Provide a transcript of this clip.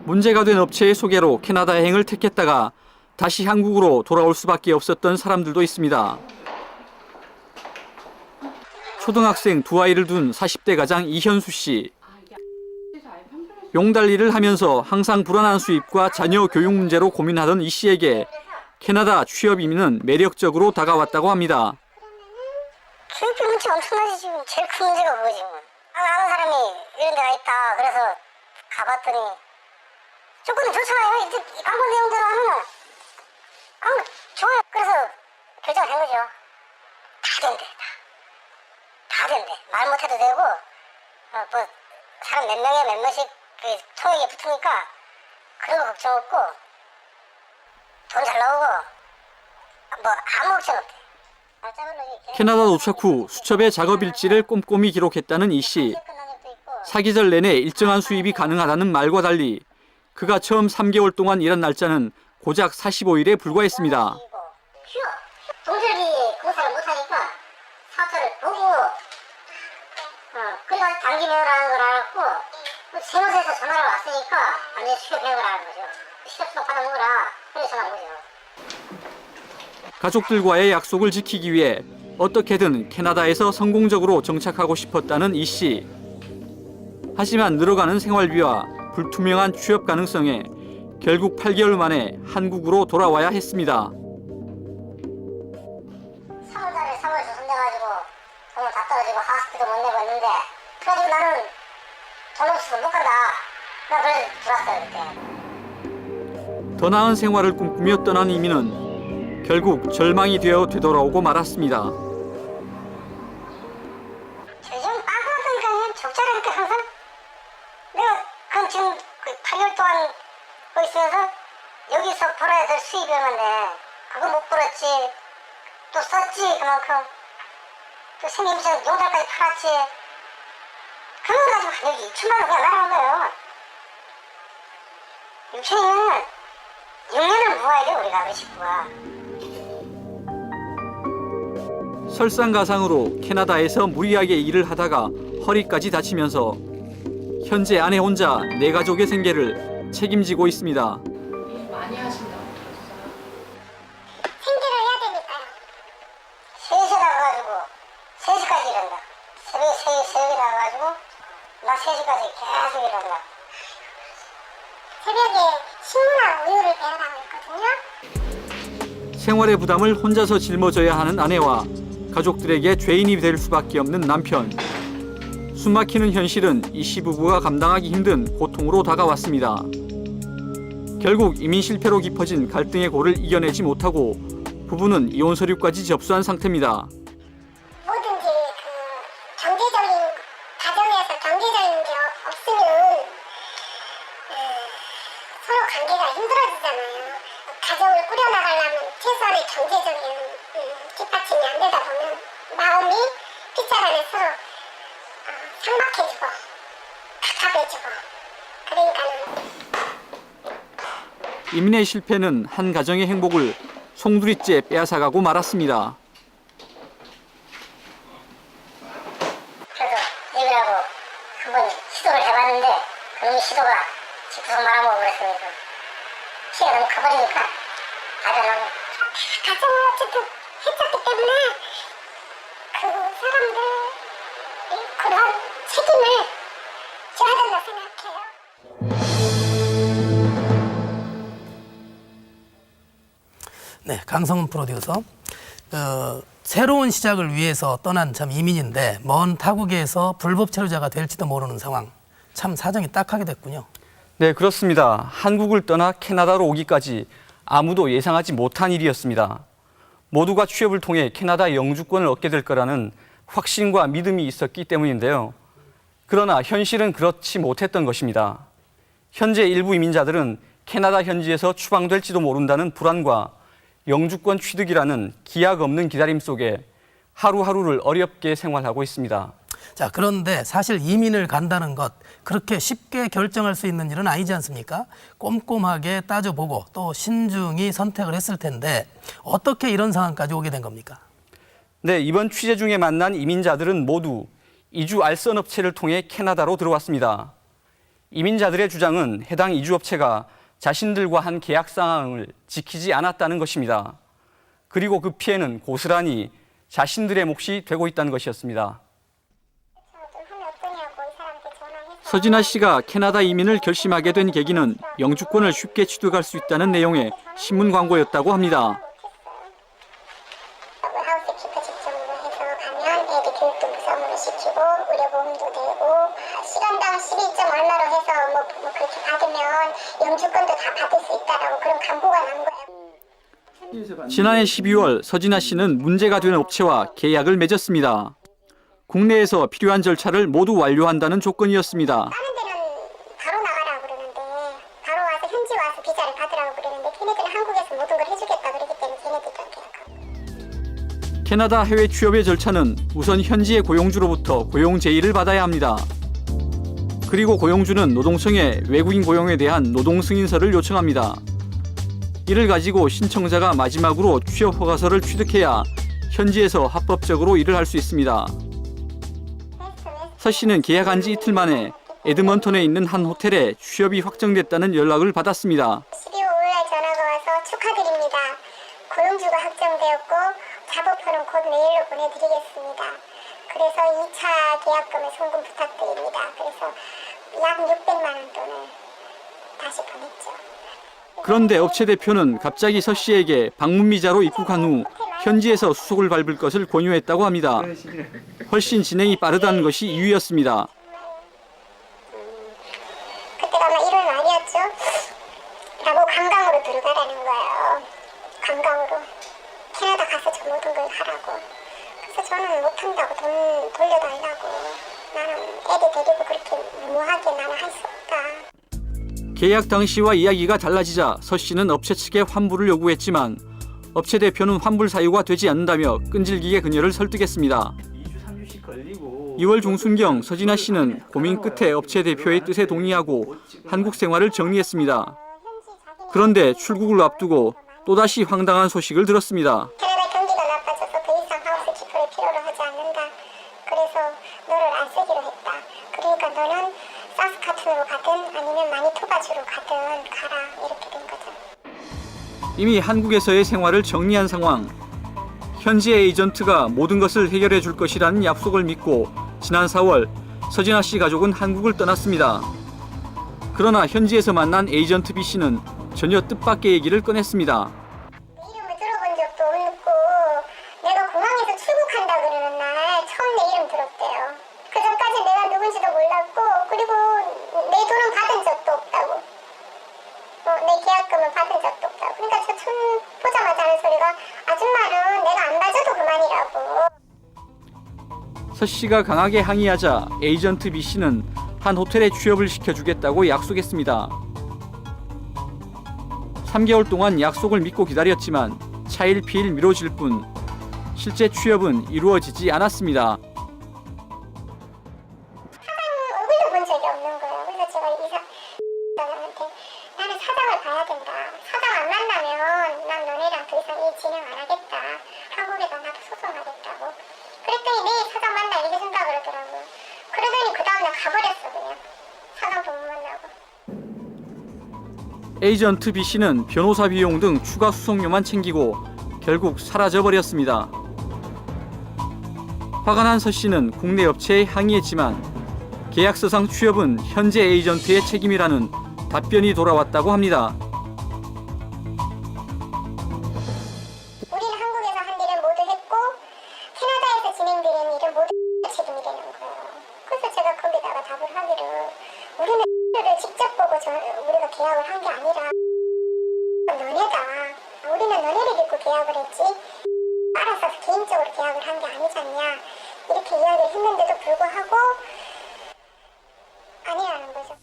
문제가 된 업체의 소개로 캐나다 여행을 택했다가 다시 한국으로 돌아올 수밖에 없었던 사람들도 있습니다. 초등학생 두 아이를 둔 40대 가장 이현수 씨. 용달리를 하면서 항상 불안한 수입과 자녀 교육 문제로 고민하던 이 씨에게 캐나다 취업 이민은 매력적으로 다가왔다고 합니다. 교육비 문제 엄청나지. 지금 제일 큰 문제가 그거지. 아는 사람이 이런 데가 있다. 그래서 가봤더니 조건은 좋잖아요. 이제 광고 내용대로 하면은 좋아요. 그래서 결정을 한 거죠. 다 된대. 다 된대. 말 못해도 되고 뭐 사람 몇 명에 몇 명씩 그 통역에 붙으니까 그런 거 걱정 없고 돈 잘 나오고 뭐 아무 걱정 없대. 캐나다 도착 후 수첩에 작업 일지를 꼼꼼히 기록했다는 이 씨. 사기절 내내 일정한 수입이 가능하다는 말과 달리 그가 처음 3개월 동안 일한 날짜는 고작 45일에 불과했습니다. 동절기 공사를 못하니까 사업자를 보고 그래서 단기 매매라는 걸 알았고 세무서에서 전화를 왔으니까 완전히 수협 매매를 하는 거죠. 실업수당 받아먹으라. 그래서 전화한 거죠. 가족들과의 약속을 지키기 위해 어떻게든 캐나다에서 성공적으로 정착하고 싶었다는 이 씨. 하지만 늘어가는 생활비와 불투명한 취업 가능성에 결국 8개월 만에 한국으로 돌아와야 했습니다. 3월달에 3월에서 손대가지고 돈을 다 떨어지고 하스피도 못 내고 있는데 그래가지고 나는 돈 없어서 못 간다. 나 그래서 들어왔어요 그때. 더 나은 생활을 꿈꾸며 떠난 이민은 결국 절망이 되어 되돌아오고 말았습니다. 요즘 빵꾸났다니까 적자라니까 항상. 내가 그럼 지금 8개월 동안 거기 있으면서 여기서 벌어야 될 수입이 얼마인데 그거 못 벌었지. 또 썼지 그만큼. 또 생김새 용달까지 팔았지. 그거 가지고 여기 2천만 원 그냥 날아간 거예요. 6천이면 6년을 모아야 돼 우리가 우리 식구가. 설상가상으로 캐나다에서 무리하게 일을 하다가 허리까지 다치면서 현재 아내 혼자 네 가족의 생계를 책임지고 있습니다. 많이 하신다고 들었어요. 생계를 해야 되니까요. 3시에 나가가지고 3시까지 일한다. 새벽에 나가가지고 나 3시까지 계속 일한다. 새벽에 식물하고 우유를 배달하고 있거든요. 생활의 부담을 혼자서 짊어져야 하는 아내와 가족들에게 죄인이 될 수밖에 없는 남편. 숨막히는 현실은 이 씨 부부가 감당하기 힘든 고통으로 다가왔습니다. 결국 이민 실패로 깊어진 갈등의 골을 이겨내지 못하고 부부는 이혼 서류까지 접수한 상태입니다. 뭐든지 경제적인 가정에서 경제적인 게 없으면 서로 관계가 힘들어지잖아요. 가정을 꾸려나가려면 최소한의 경제적인 뒷받침이 안 되다 보면 마음이 빗자란에 서로 상박해지고 답답해지고 그러니까는 이민의 실패는 한 가정의 행복을 송두리째 빼앗아가고 말았습니다. 그래도 얘기를 하고 한번 시도를 해봤는데 그놈의 시도가 집구석 말아먹고 그랬으니까 시가 너무 커버리니까 다변하고 가정을 어쨌든 했었기 때문에 그 사람들 그런 책임을 져야 된다 생각해요. 네, 강성훈 프로듀서. 새로운 시작을 위해서 떠난 참 이민인데 먼 타국에서 불법 체류자가 될지도 모르는 상황. 참 사정이 딱하게 됐군요. 네, 그렇습니다. 한국을 떠나 캐나다로 오기까지 아무도 예상하지 못한 일이었습니다. 모두가 취업을 통해 캐나다 영주권을 얻게 될 거라는 확신과 믿음이 있었기 때문인데요. 그러나 현실은 그렇지 못했던 것입니다. 현재 일부 이민자들은 캐나다 현지에서 추방될지도 모른다는 불안과 영주권 취득이라는 기약 없는 기다림 속에 하루하루를 어렵게 생활하고 있습니다. 자, 그런데 사실 이민을 간다는 것 그렇게 쉽게 결정할 수 있는 일은 아니지 않습니까? 꼼꼼하게 따져보고 또 신중히 선택을 했을 텐데 어떻게 이런 상황까지 오게 된 겁니까? 네, 이번 취재 중에 만난 이민자들은 모두 이주 알선 업체를 통해 캐나다로 들어왔습니다. 이민자들의 주장은 해당 이주업체가 자신들과 한 계약 상황을 지키지 않았다는 것입니다. 그리고 그 피해는 고스란히 자신들의 몫이 되고 있다는 것이었습니다. 서진아 씨가 캐나다 이민을 결심하게 된 계기는 영주권을 쉽게 취득할 수 있다는 내용의 신문 광고였다고 합니다. 하우스 키퍼 직종으로 해서 가면 애들 교육도 무상으로 시키고 의료보험도 되고 시간당 12점 얼마로 해서 뭐 그렇게 받으면 영주권도 다 받을 수 있다라고 그런 광고가 난 거예요. 지난해 12월 서진아 씨는 문제가 된 업체와 계약을 맺었습니다. 국내에서 필요한 절차를 모두 완료한다는 조건이었습니다. 다른 데는 바로 나가라고 그러는데 바로 와서 현지 와서 비자를 받으라고 그러는데 걔네들은 한국에서 모든 걸 해주겠다 그러기 때문에 걔네들이랑 계약하고. 캐나다 해외 취업의 절차는 우선 현지의 고용주로부터 고용 제의를 받아야 합니다. 그리고 고용주는 노동청에 외국인 고용에 대한 노동 승인서를 요청합니다. 이를 가지고 신청자가 마지막으로 취업 허가서를 취득해야 현지에서 합법적으로 일을 할 수 있습니다. 서 씨는 계약한 지 이틀 만에 에드먼턴에 있는 한 호텔에 취업이 확정됐다는 연락을 받았습니다. 12월 5일 전화가 와서 축하드립니다. 고용주가 확정되었고 작업표는 곧 메일로 보내드리겠습니다. 그래서 2차 계약금을 송금 부탁드립니다. 그래서 약 600만 원 돈을 다시 보냈죠. 그런데 업체 대표는 갑자기 서 씨에게 방문 비자로 입국한 후 현지에서 수속을 밟을 것을 권유했다고 합니다. 훨씬 진행이 빠르다는 것이 이유였습니다. 그때가 아마 1월 말이었죠. 나보고 관광으로 들어가라는 거예요. 관광으로. 캐나다 가서 저 모든 걸 하라고. 그래서 저는 못한다고 돈 돌려달라고. 나는 애들 데리고 그렇게 무모하게 나는 할 수 없다. 계약 당시와 이야기가 달라지자 서 씨는 업체 측에 환불을 요구했지만 업체 대표는 환불 사유가 되지 않는다며 끈질기게 그녀를 설득했습니다. 2월 중순경 서진아 씨는 고민 끝에 업체 대표의 뜻에 동의하고 한국 생활을 정리했습니다. 그런데 출국을 앞두고 또다시 황당한 소식을 들었습니다. 캐나다 경기가 나빠져서 더 이상 하우스 키퍼를 필요로 하지 않는다. 그래서 너를 안 쓰기로 했다. 그러니까 너는 사스카툰으로 가든 아니면 마니토바주로 가든 가라. 이렇게 된 거죠. 이미 한국에서의 생활을 정리한 상황. 현지의 에이전트가 모든 것을 해결해 줄 것이라는 약속을 믿고 지난 4월 서진아 씨 가족은 한국을 떠났습니다. 그러나 현지에서 만난 에이전트 B 씨는 전혀 뜻밖의 얘기를 꺼냈습니다. 내 이름을 들어본 적도 없고 내가 공항에서 출국한다 그러는 날 처음 내 이름 들었대요. 그 전까지 내가 누군지도 몰랐고 그리고 내 돈은 받은 적도 없다고. 내 계약금은 받은 적도 없다고. 그러니까 저 처음 보자마자 하는 소리가 아줌마는 내가 안 봐줘도 그만이라고. 서 씨가 강하게 항의하자 에이전트 B 씨는 한 호텔에 취업을 시켜주겠다고 약속했습니다. 3개월 동안 약속을 믿고 기다렸지만 차일피일 미뤄질 뿐 실제 취업은 이루어지지 않았습니다. 사장 얼굴도 본 적이 없는 거예요. 그래서 제가 이사장한테 나는 사장을 봐야 된다. 사장 안 만나면 난 너네랑 더 이상 일 진행 안 하겠다. 한국에다 나도 소송하겠다고. 그랬더니 내일 사장 만나 이렇게 생각을 하더라고요. 그러더니 그 다음날 가버렸어 그냥. 사장도 못 만나고. 에이전트 B 씨는 변호사 비용 등 추가 수송료만 챙기고 결국 사라져버렸습니다. 화가 난 서 씨는 국내 업체에 항의했지만 계약서상 취업은 현재 에이전트의 책임이라는 답변이 돌아왔다고 합니다. 우리는 한국에서 한 일을 모두 했고 캐나다에서 진행되는 일은 모두 책임이 되는 거예요. 그래서 제가 거기다가 답을 하기를 우리는 를 직접 보고 우리가 계약을 한 게 아니라 너네다. 우리는 너네를 믿고 계약을 했지 알아서 개인적으로 계약을 한 게 아니지 않냐 이렇게 이야기를 했는데도 불구하고 아니라는 거죠.